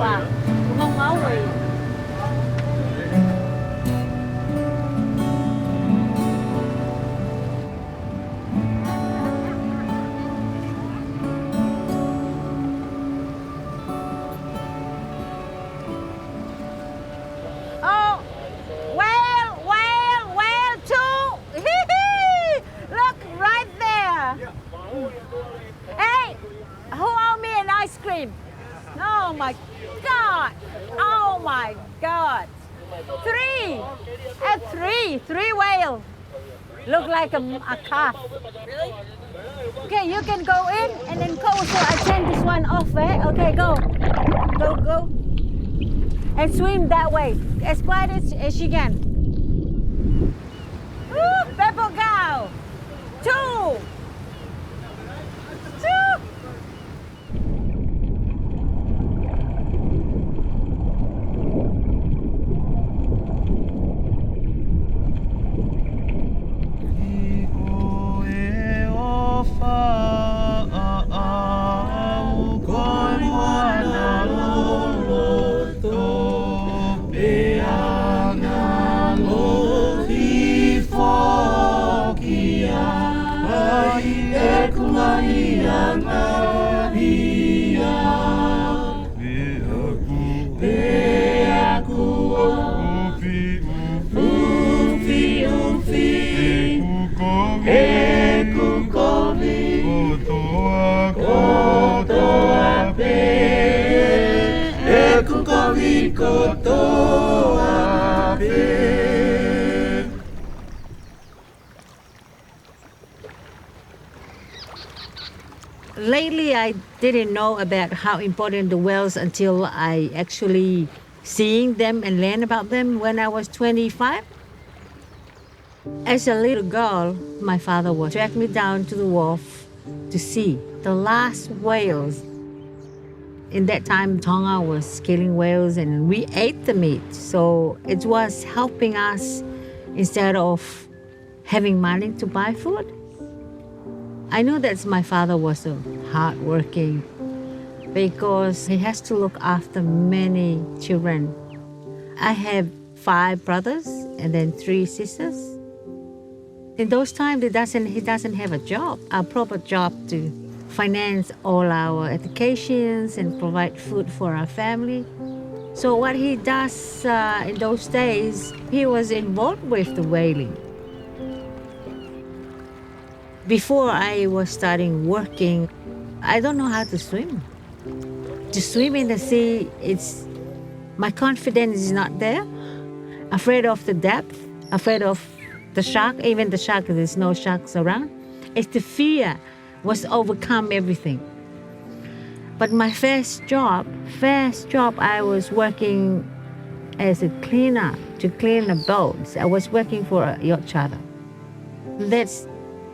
Wow, ngon máu vị. Oh, whale too. Look right there. Hey, who owe me an ice cream? Oh my God! Oh my God! Three whales. Look like a calf. Okay, you can go in and then go. So I turn this one off, eh? Okay, go. And swim that way as quiet as you can. Woo, Pepper go. Two. Lately, I didn't know about how important the whales until I actually seeing them and learn about them when I was 25. As a little girl, my father would drag me down to the wharf to see the last whales. In that time, Tonga was killing whales and we ate the meat. So it was helping us instead of having money to buy food. I know that my father was hardworking because he has to look after many children. I have 5 brothers and then 3 sisters. In those times, he doesn't have a proper job to finance all our educations and provide food for our family. So what he does in those days, he was involved with the whaling. Before I was starting working, I don't know how to swim. To swim in the sea, my confidence is not there. Afraid of the depth, afraid of the shark, even the shark, there's no sharks around. It's the fear was overcome everything. But my first job, I was working as a cleaner to clean the boats. I was working for a yacht charter. That's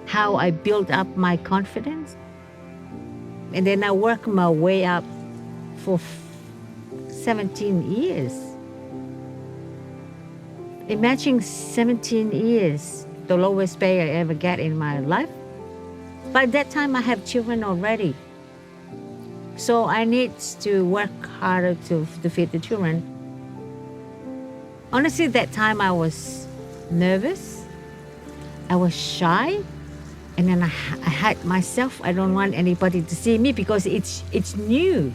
how I built up my confidence. And then I worked my way up for 17 years. Imagine 17 years, the lowest pay I ever get in my life. By that time, I have children already. So I need to work harder to feed the children. Honestly, that time I was nervous. I was shy. And then I hide myself. I don't want anybody to see me because it's new.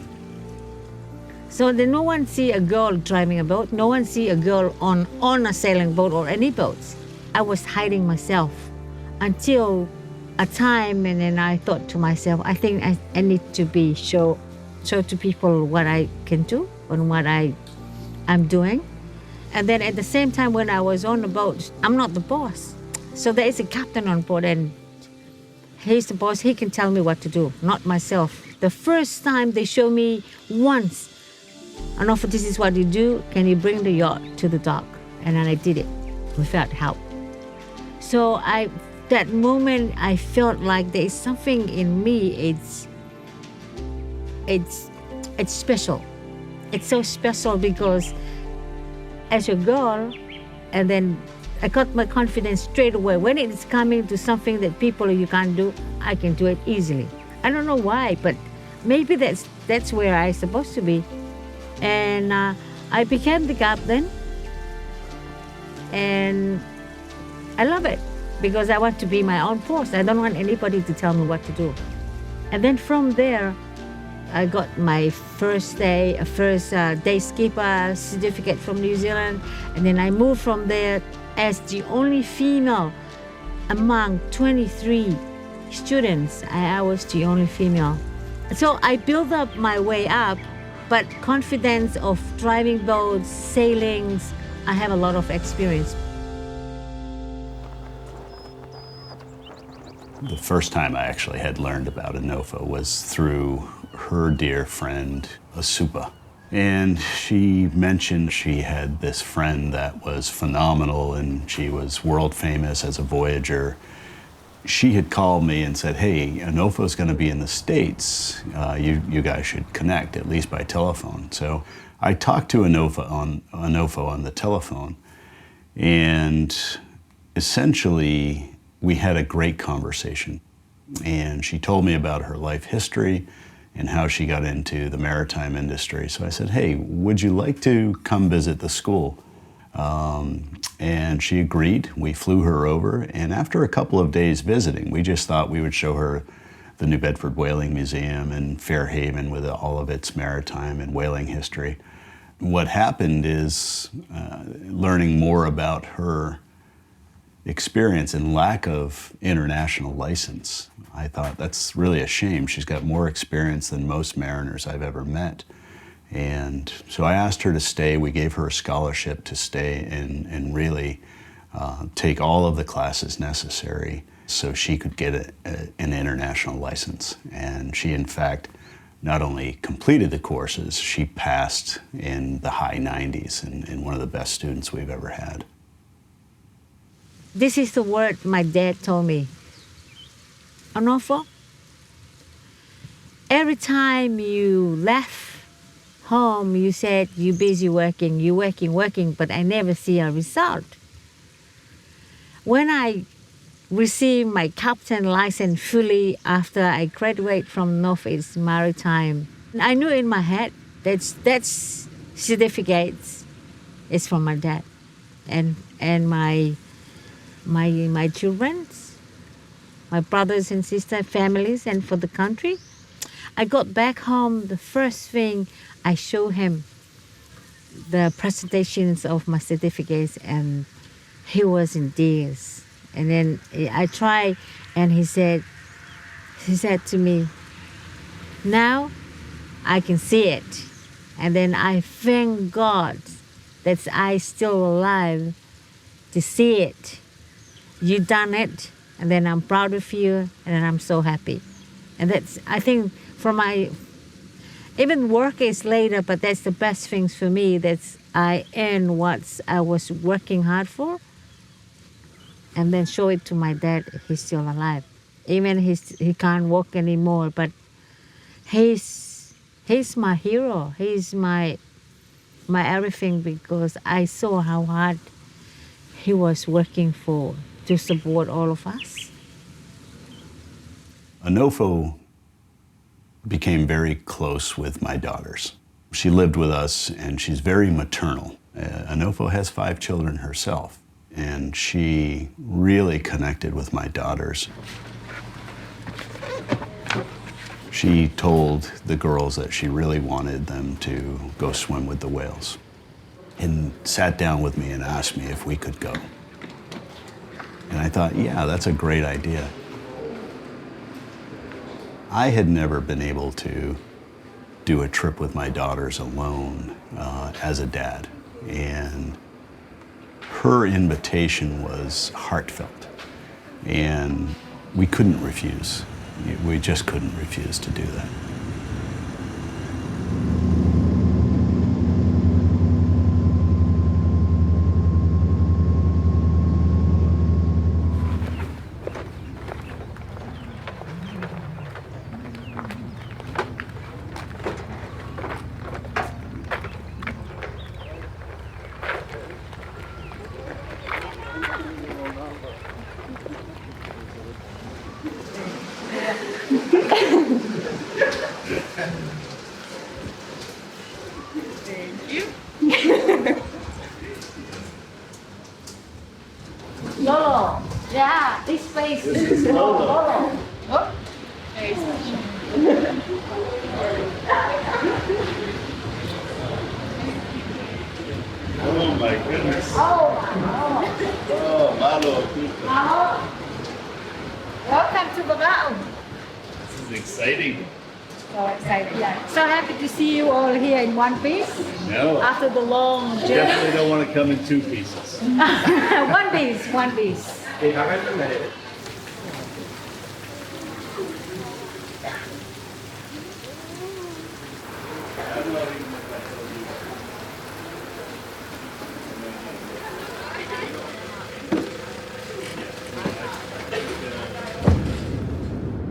So then no one see a girl driving a boat. No one see a girl on a sailing boat or any boats. I was hiding myself until a time, and then I thought to myself, I think I need to show to people what I can do and what I'm doing. And then at the same time when I was on the boat, I'm not the boss. So there is a captain on board and he's the boss, he can tell me what to do, not myself. The first time they show me once, Aunofo, this is what you do, can you bring the yacht to the dock? And then I did it without help. So that moment I felt like there is something in me, it's special. It's so special because as a girl, and then I got my confidence straight away. When it's coming to something that people you can't do, I can do it easily. I don't know why, but maybe that's where I'm supposed to be. And I became the captain, and I love it because I want to be my own boss. I don't want anybody to tell me what to do. And then from there, I got my first day skipper certificate from New Zealand, and then I moved from there as the only female among 23 students. I was the only female. So I built up my way up, but confidence of driving boats, sailings, I have a lot of experience. The first time I actually had learned about Aunofo was through her dear friend, Asupa. And she mentioned she had this friend that was phenomenal and she was world famous as a voyager. She had called me and said, hey, Aunfo's going to be in the States. You guys should connect, at least by telephone. So I talked to Aunofo on the telephone, and essentially we had a great conversation. And she told me about her life history and how she got into the maritime industry. So I said, hey, would you like to come visit the school? And she agreed. We flew her over, and after a couple of days visiting, we just thought we would show her the New Bedford Whaling Museum and Fairhaven with all of its maritime and whaling history. What happened is learning more about her experience and lack of international license. I thought that's really a shame. She's got more experience than most mariners I've ever met. And so I asked her to stay. We gave her a scholarship to stay and really take all of the classes necessary so she could get an international license. And she, in fact, not only completed the courses, she passed in the high 90s and one of the best students we've ever had. This is the word my dad told me. Aunofo, every time you left home, you said you're busy working, you're working, but I never see a result. When I received my captain license fully after I graduated from Northeast Maritime, I knew in my head that's certificates is from my dad and my children, my brothers and sisters, families, and for the country. I got back home, the first thing I showed him the presentations of my certificates, and he was in tears. And then I tried, and he said to me, now I can see it. And then I thank God that I still alive to see it. You done it, and then I'm proud of you, and then I'm so happy. And that's, I think, from my, even work is later, but that's the best things for me. That's I earn what I was working hard for, and then show it to my dad. He's still alive, even he can't walk anymore. But he's my hero. He's my everything, because I saw how hard he was working to support all of us. Aunofo became very close with my daughters. She lived with us, and she's very maternal. Aunofo has 5 children herself, and she really connected with my daughters. She told the girls that she really wanted them to go swim with the whales, and sat down with me and asked me if we could go. And I thought, yeah, that's a great idea. I had never been able to do a trip with my daughters alone as a dad. And her invitation was heartfelt. And we couldn't refuse. We just couldn't refuse to do that. you. Lolo. Yeah, this place is Lolo. Oh, very special. Oh my goodness. Oh, Oh, malo. welcome to Vaka. This is exciting. So excited. Yeah. So happy to see you all here in one piece No, after the long journey. definitely don't want to come in two pieces. One piece, one piece.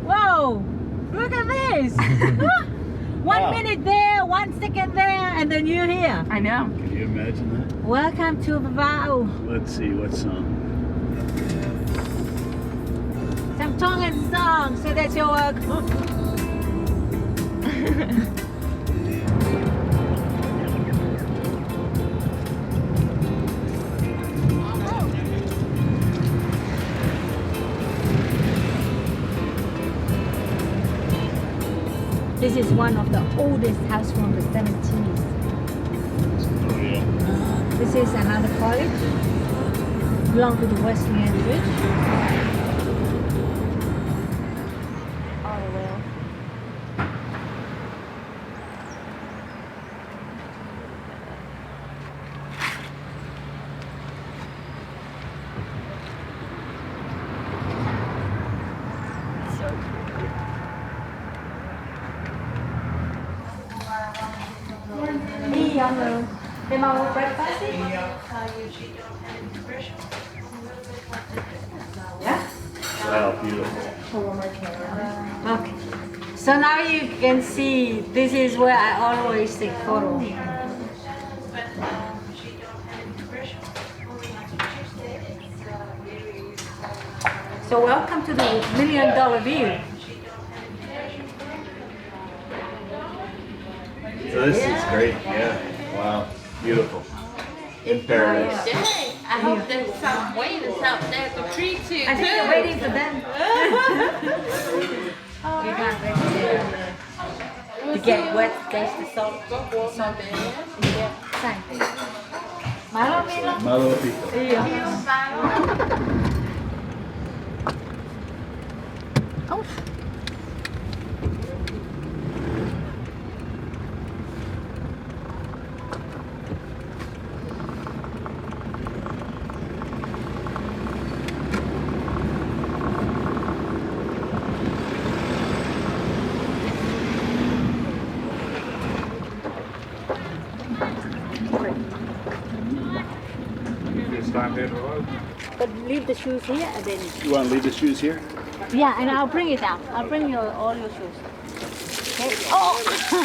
Whoa! Look at this! One Wow. minute there, 1 second there, and then you're here. I know. Can you imagine that? Welcome to Vaka. Let's see, what song? Some Tongan song, so that's your work. This is one of the oldest house from the 70s. Oh yeah. This is another college. Belong to the Wesleyan Church. Oh well. Đi không rồi. Em mau breakfast đi. Yeah? Wow, beautiful. Okay. So now you can see this is where I always take photo. So welcome to the $1 million view. So this is great, yeah. Wow, beautiful. In paradise. Yay. I hope there's some waiters out there to treat you I think too. you're waiting for them. You can't wait to get wet, taste the salt. Salt. Yeah. Fine. Malo Milo. Malo pico. Yeah. Oh. But leave the shoes here and then. You want to leave the shoes here? Yeah, and I'll bring it down. I'll bring all your shoes. Okay. Oh,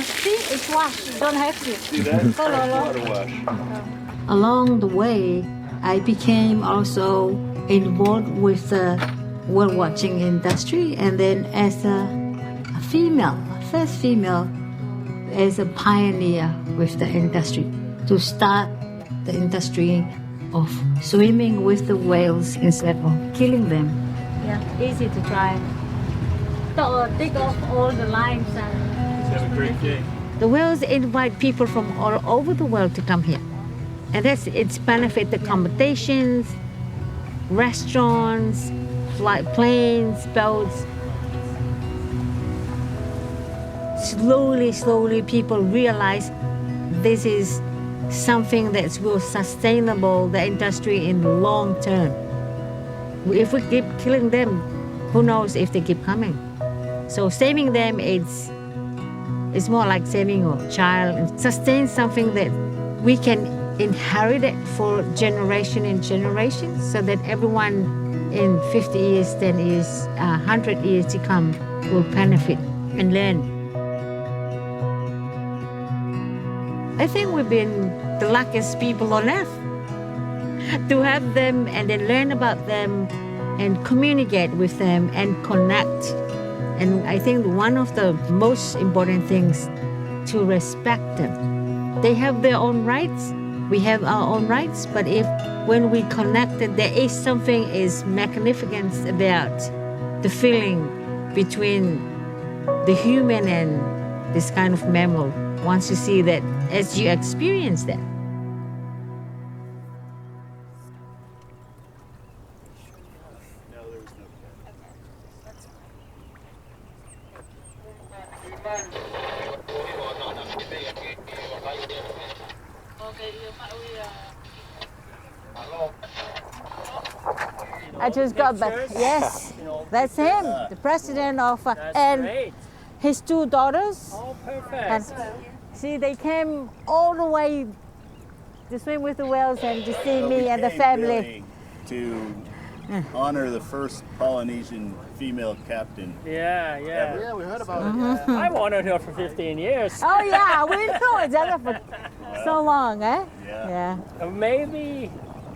see, it's washed. You don't have to. See that? Go, Lolo. Water wash. Along the way, I became also involved with the world watching industry, and then as a female, first female, as a pioneer with the industry to start the industry of swimming with the whales instead of killing them. Yeah, easy to try. Take off all the lines. Have a great day. The whales invite people from all over the world to come here. And it's benefit the accommodations, restaurants, flight planes, boats. Slowly, people realize this is something that will sustainable the industry in the long term. If we keep killing them, who knows if they keep coming? So saving them, it's more like saving a child and sustain something that we can inherit it for generation and generation, so that everyone in 50 years, 10 years, 100 years to come will benefit and learn. I think we've been the luckiest people on earth to have them and then learn about them and communicate with them and connect. And I think one of the most important things to respect them they have their own rights. We have our own rights. But if when we connected, there is something is magnificent about the feeling between the human and this kind of mammal. Once you see that, as you experience that. I just got back. Yes, that's him, the president of, and Great. his two daughters. Oh, perfect. And see, they came all the way to swim with the whales and to see me and the family. To honor the first Polynesian female captain. Yeah. Yeah, we heard about Mm-hmm. I wanted her for 15 years. Oh yeah, we know each other for so long, eh? Yeah.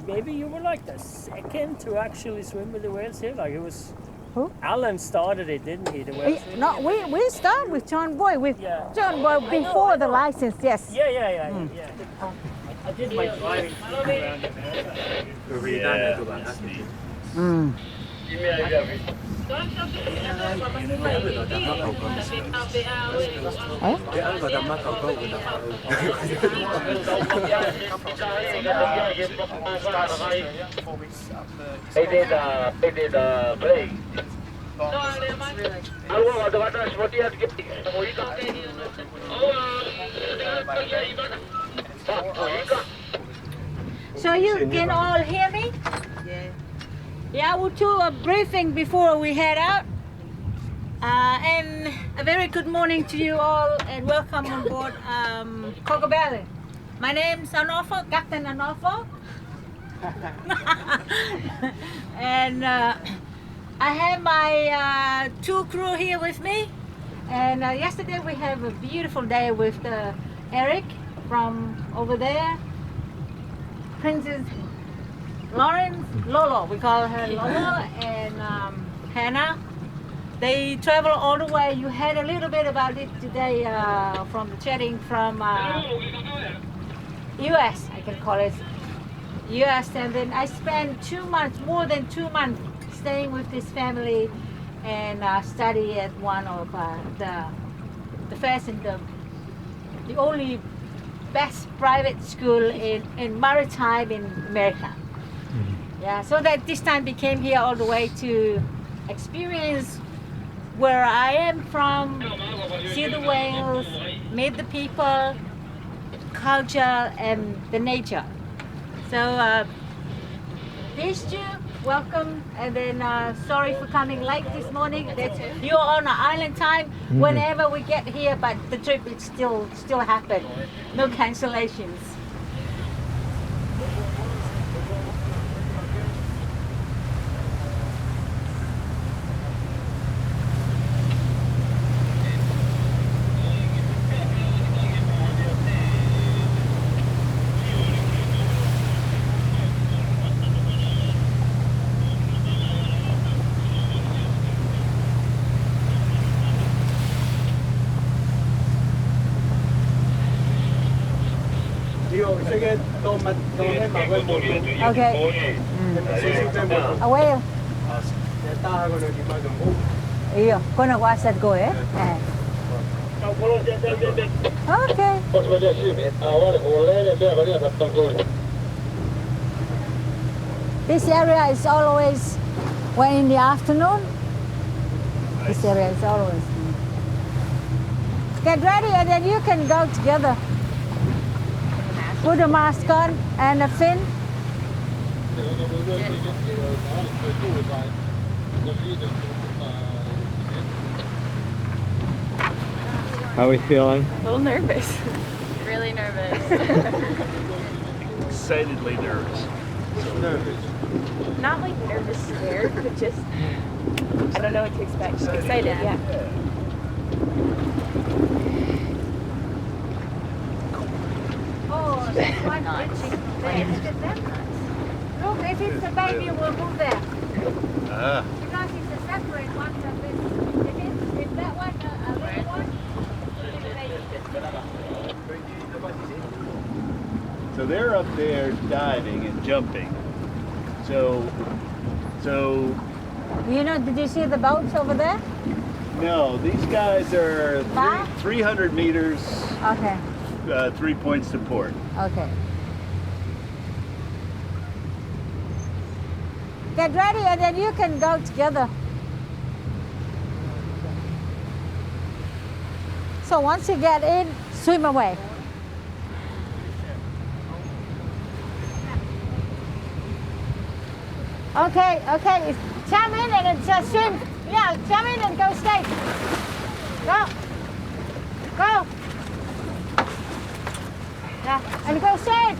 Maybe you were like the second to actually swim with the whales here. Like it was. Who? Alan started it, didn't he? The whales. No, we start with John Boy. With Yeah. John Boy before the license. Yes. Yeah. I did my driving school around here. Mm. So you can all hear me? Yeah, we'll do a briefing before we head out. And a very good morning to you all and welcome on board Kokobeli. My name's Aunofo, Captain Aunofo. And I have my two crew here with me. And yesterday we have a beautiful day with Eric from over there. Princess Lawrence, Lolo, we call her Lolo, and Hannah. They travel all the way. You heard a little bit about it today from the chatting from US, I can call it US. And then I spent 2 months, more than 2 months, staying with this family and study at one of the first and the only best private school in maritime in America. Yeah, so that this time we came here all the way to experience where I am from, see the whales, meet the people, culture, and the nature. So these two, welcome, and then sorry for coming late this morning. You're on an island time whenever we get here, but the trip is still happen. No cancellations. Okay. A whale. Iyo, kono wasad ko eh. Okay. This area is always when in the afternoon. This area is always. Get ready and then you can go together. Put a mask on and a fin. How are we feeling? A little nervous. Really nervous. Excitedly nervous. Not like nervous, scared, but just I don't know what to expect. Just excited, yeah. Oh, that's one itching. Look, if it's a baby, we'll move there. Because it's a separate one from this. If that one, a little one, it's a baby. So they're up there diving and jumping. So You know, did you see the boats over there? no, these guys are Huh? 300 meters, Okay, 3 points to port. okay. Get ready and then you can go together. So once you get in, swim away. Okay, okay. Jump in and then just swim. Yeah, jump in and go straight. Go. Go. Yeah, and go straight.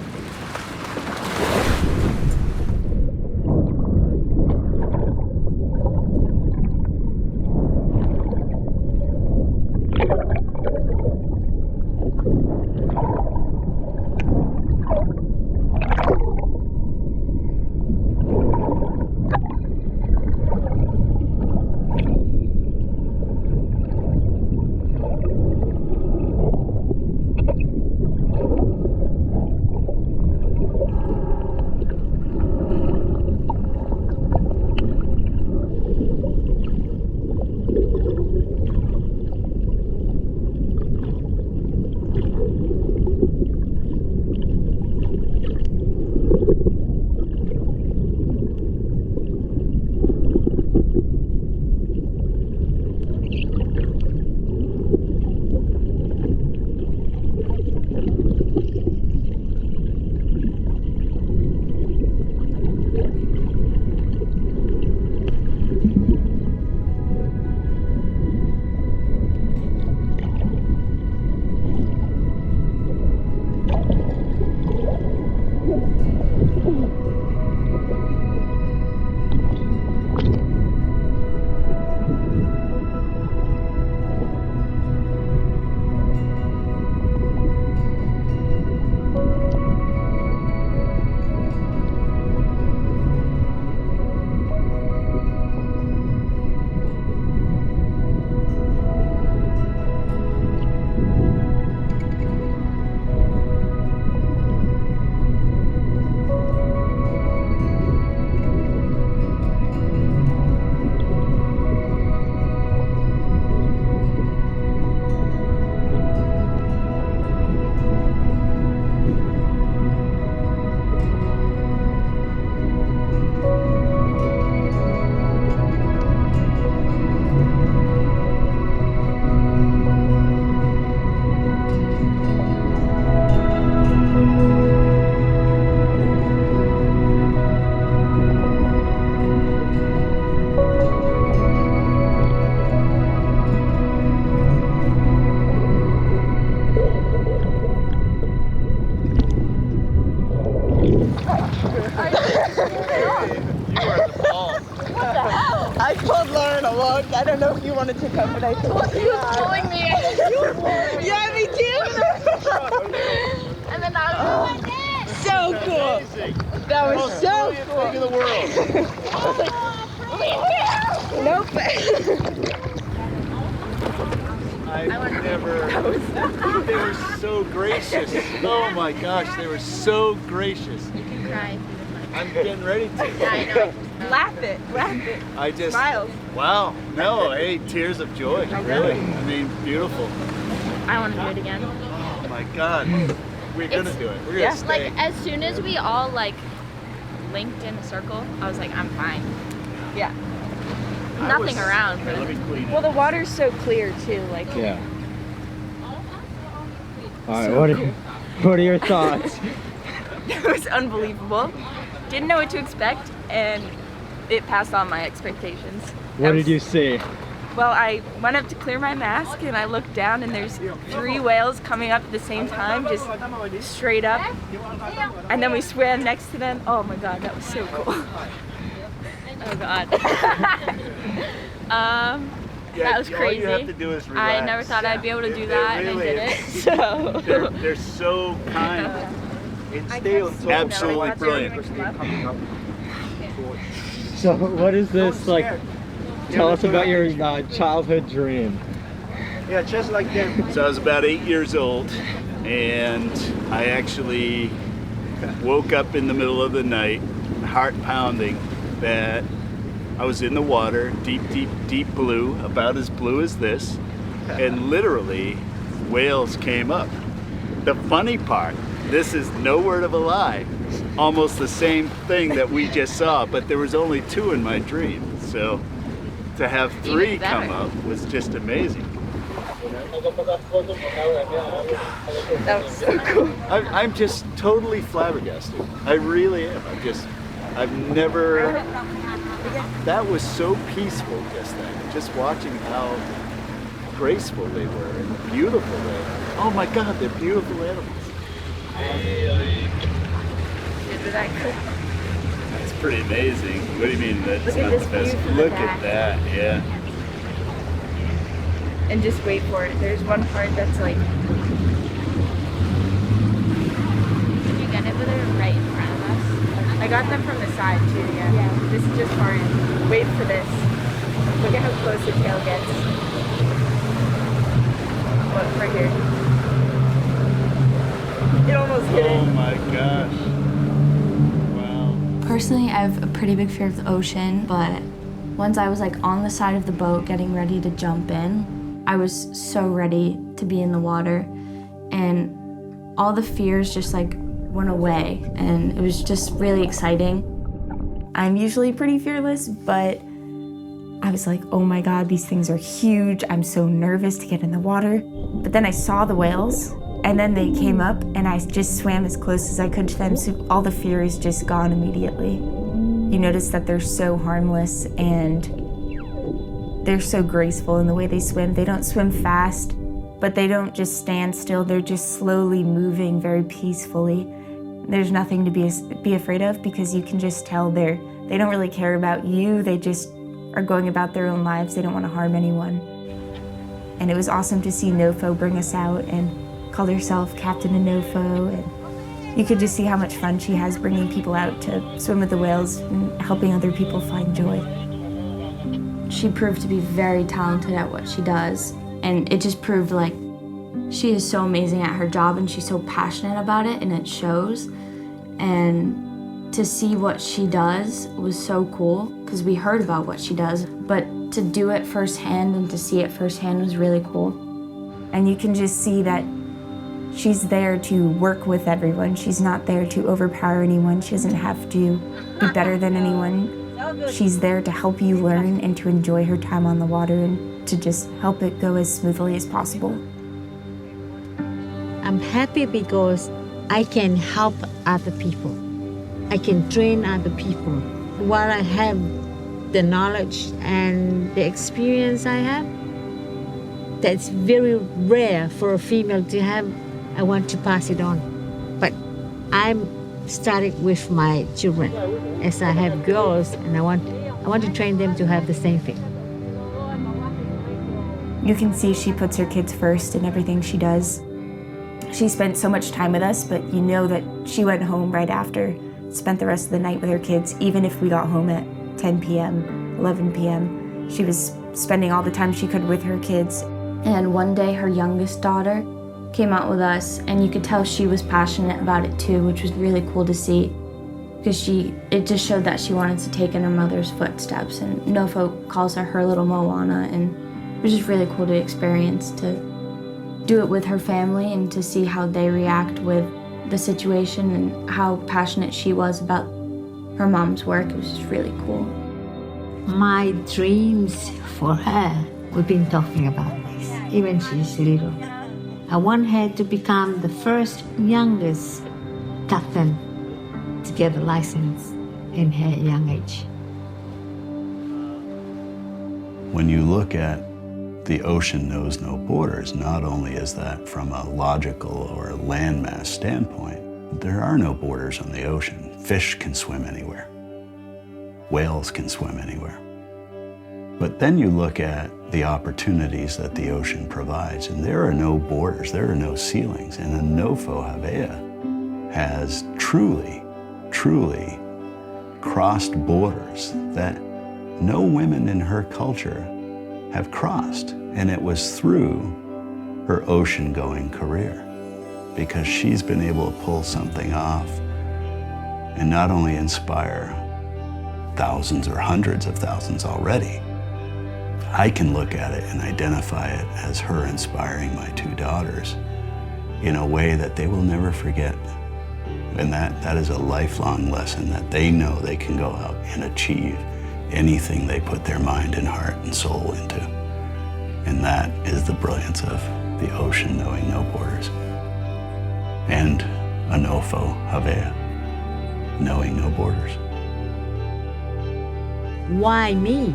I told Lauren a long. I don't know if you wanted to come, but I told you. He was pulling me. Yeah, me too. And then I was like, so cool. That was so cool. Thing in the world. Nope. I've never. They were so gracious. Oh my gosh, they were so gracious. You can cry. I'm getting ready to. Yeah, I know. Laugh it. I just. Smiles. Wow. No, hey, tears of joy. Really. I mean, beautiful. I want to do it again. Oh my God. We're gonna do it. We're gonna stay. Like as soon as we all like linked in a circle, I was like, I'm fine. Yeah. Nothing around. Here, let me clean it. Well, the water's so clear too. Like. Yeah. All right. What are your thoughts? It was unbelievable. Didn't know what to expect, and it passed all my expectations. What did you see? Well, I went up to clear my mask, and I looked down, and there's 3 whales coming up at the same time, just straight up. And then we swam next to them. Oh my God, that was so cool. Oh God. That was crazy. All you have to do is relax. I never thought I'd be able to do that, and I did it. So. They're so kind. Absolutely brilliant. So what is this like? Tell us about your childhood dream. Yeah, just like them. So I was about 8 years old, and I actually woke up in the middle of the night, heart pounding, that I was in the water, deep, deep, deep blue, about as blue as this, and literally whales came up. The funny part, this is no word of a lie, almost the same thing that we just saw, but there was only 2 in my dream. So to have 3 come up was just amazing. That was so cool. I'm just totally flabbergasted. I really am. I've never, that was so peaceful just then. Just watching how graceful they were and beautiful they were. Oh my God, they're beautiful animals. That's pretty amazing. What do you mean that's Look at not this the best? view from Look the at back. that, yeah. And just wait for it. There's one part that's like. Did you get it with her right in front of us? I got them from the side too, yeah. This is just far in. Wait for this. Look at how close the tail gets. Look, right here. It almost hit Oh it. my gosh. Wow. Personally, I have a pretty big fear of the ocean, but once I was like on the side of the boat getting ready to jump in, I was so ready to be in the water, and all the fears just like went away, and it was just really exciting. I'm usually pretty fearless, but I was like, oh my God, these things are huge. I'm so nervous to get in the water. But then I saw the whales, and then they came up, and I just swam as close as I could to them, so all the fear is just gone immediately. You notice that they're so harmless, and they're so graceful in the way they swim. They don't swim fast, but they don't just stand still. They're just slowly moving very peacefully. There's nothing to be afraid of, because you can just tell they don't really care about you. They just are going about their own lives. They don't want to harm anyone. And it was awesome to see Nofo bring us out and called herself Captain Aunofo. And you could just see how much fun she has bringing people out to swim with the whales and helping other people find joy. She proved to be very talented at what she does, and it just proved like she is so amazing at her job, and she's so passionate about it, and it shows. And to see what she does was so cool, because we heard about what she does, but to do it firsthand and to see it firsthand was really cool. And you can just see that she's there to work with everyone. She's not there to overpower anyone. She doesn't have to be better than anyone. She's there to help you learn and to enjoy her time on the water and to just help it go as smoothly as possible. I'm happy because I can help other people. I can train other people. While I have the knowledge and the experience I have, that's very rare for a female to have. I want to pass it on. But I'm starting with my children. As I have girls, and I want to train them to have the same thing. You can see she puts her kids first in everything she does. She spent so much time with us, but you know that she went home right after, spent the rest of the night with her kids, even if we got home at 10 p.m., 11 p.m. She was spending all the time she could with her kids. And one day her youngest daughter came out with us, and you could tell she was passionate about it too, which was really cool to see, because it just showed that she wanted to take in her mother's footsteps. And Nofo calls her little Moana, and it was just really cool to experience, to do it with her family and to see how they react with the situation and how passionate she was about her mom's work. It was just really cool. My dreams for her, we've been talking about this, even she's little. I want her to become the first youngest captain to get a license in her young age. When you look at the ocean knows no borders, not only is that from a logical or landmass standpoint, there are no borders on the ocean. Fish can swim anywhere. Whales can swim anywhere. But then you look at the opportunities that the ocean provides, and there are no borders, there are no ceilings. And Aunofo Havea has truly, truly crossed borders that no women in her culture have crossed. And it was through her ocean-going career, because she's been able to pull something off and not only inspire thousands or hundreds of thousands already, I can look at it and identify it as her inspiring my two daughters in a way that they will never forget. And that is a lifelong lesson that they know they can go out and achieve anything they put their mind and heart and soul into. And that is the brilliance of the ocean knowing no borders. And Aunofo Havea, knowing no borders. Why me?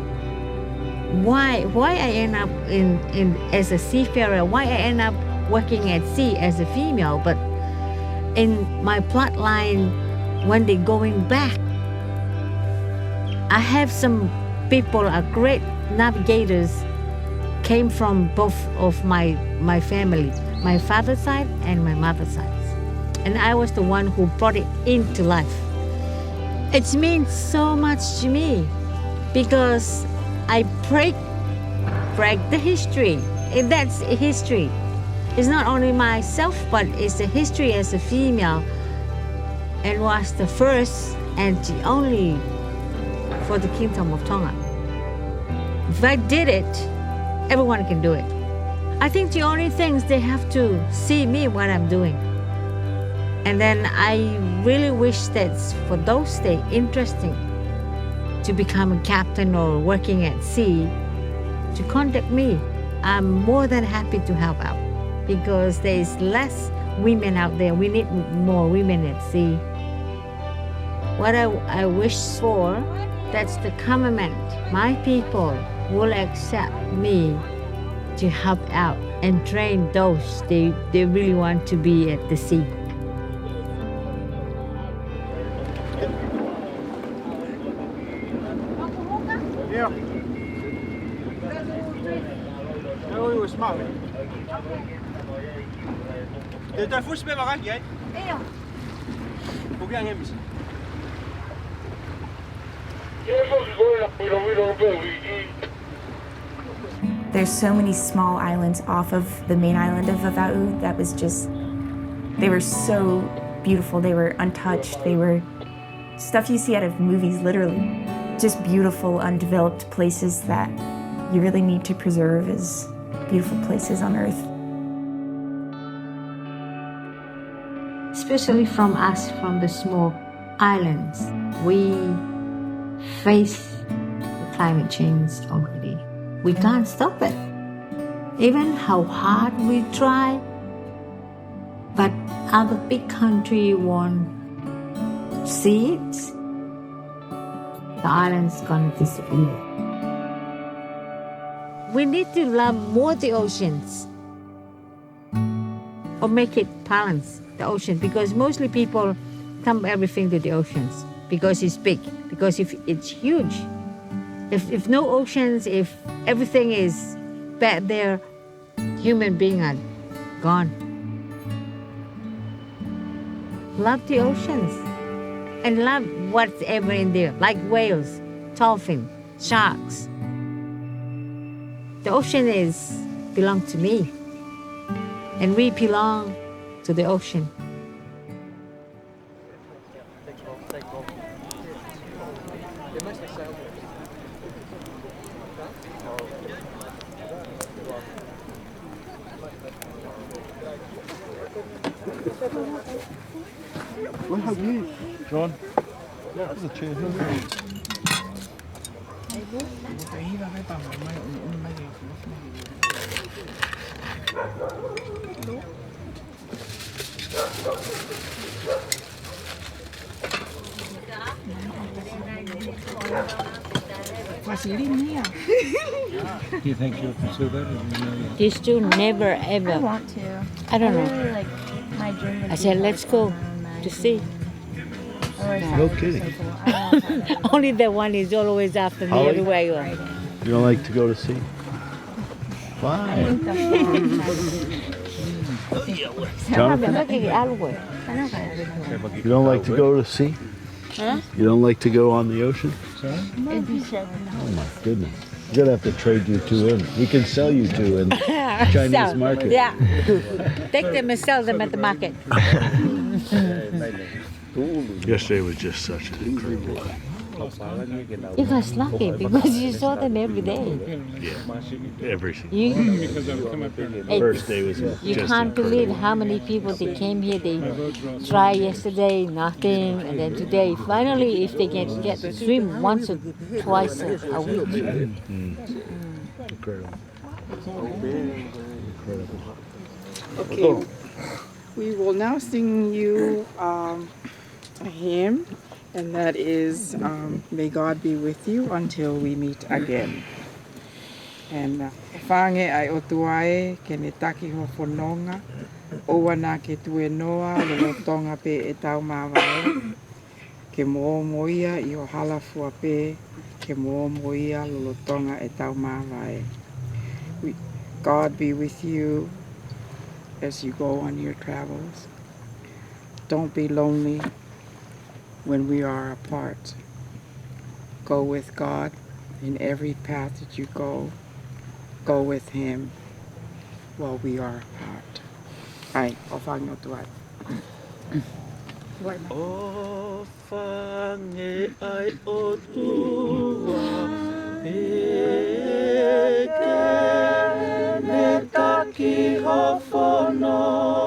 Why I end up in as a seafarer? Why I end up working at sea as a female? But in my plot line, when they're going back, I have some people, are great navigators, came from both of my family, my father's side and my mother's side. And I was the one who brought it into life. It means so much to me because I break the history. And that's history. It's not only myself, but it's the history as a female, and was the first and the only for the Kingdom of Tonga. If I did it, everyone can do it. I think the only thing is they have to see me what I'm doing. And then I really wish that for those that are interesting to become a captain or working at sea, to contact me. I'm more than happy to help out because there's less women out there. We need more women at sea. What I wish for, that's the government, my people will accept me to help out and train those they really want to be at the sea. Yeah. No, it's smart. Det är först med varandra, ja? Ja. Gå gärna hem. There's so many small islands off of the main island of Vava'u that was just, they were so beautiful. They were untouched. They were stuff you see out of movies, literally. Just beautiful, undeveloped places that you really need to preserve as beautiful places on Earth. Especially from us, from the small islands, we face the climate change already. We can't stop it. Even how hard we try, but other big country won't see it, the island's gonna disappear. We need to love more the oceans or make it balance the ocean, because mostly people dump everything to the oceans because it's big, because if it's huge. If no oceans, if everything is bad there, human beings are gone. Love the oceans and love whatever in there, like whales, dolphins, sharks. The ocean belongs to me, and we belong to the ocean. What have you, John? Yeah, that's a chair. Do you think you'll pursue that? These two never ever. I want to. I don't know. Really, like, my dream would I be said, to, let's like, go go on that. to see. I always thought No it would be kidding. so cool. I want that. Only that one is always after me Holly? everywhere you go. Right. You don't like to go to sea? Why? Jonathan? You don't like to go to sea? Huh? You don't like to go on the ocean? It'd be so Oh my goodness. We're gonna have to trade you two in. We can sell you two in Chinese Sell. market. Yeah. Take them and sell them at the market. Yesterday was just such an incredible day. You guys lucky because you saw them every day. Yeah, every single You, day. First day was you just can't believe incredible. how many people they came here. They tried yesterday, nothing, and then today, finally, if they can get to swim once or twice a week. Incredible. Okay, we will now sing you a hymn, and that is May God Be With You Until We Meet Again. And whange ai o tuae ke ne taki ho whanonga, o wana ke tue noa lolo tonga pe e tau mawae, ke mo moia I o halafua pe, ke mo moia lolo tonga e tau mawae. God be with you as you go on your travels. Don't be lonely when we are apart. Go with God in every path that you go. Go with Him while we are apart. Ai, o whango tuai. O whange ai o tua e ke me taki ho whanonga.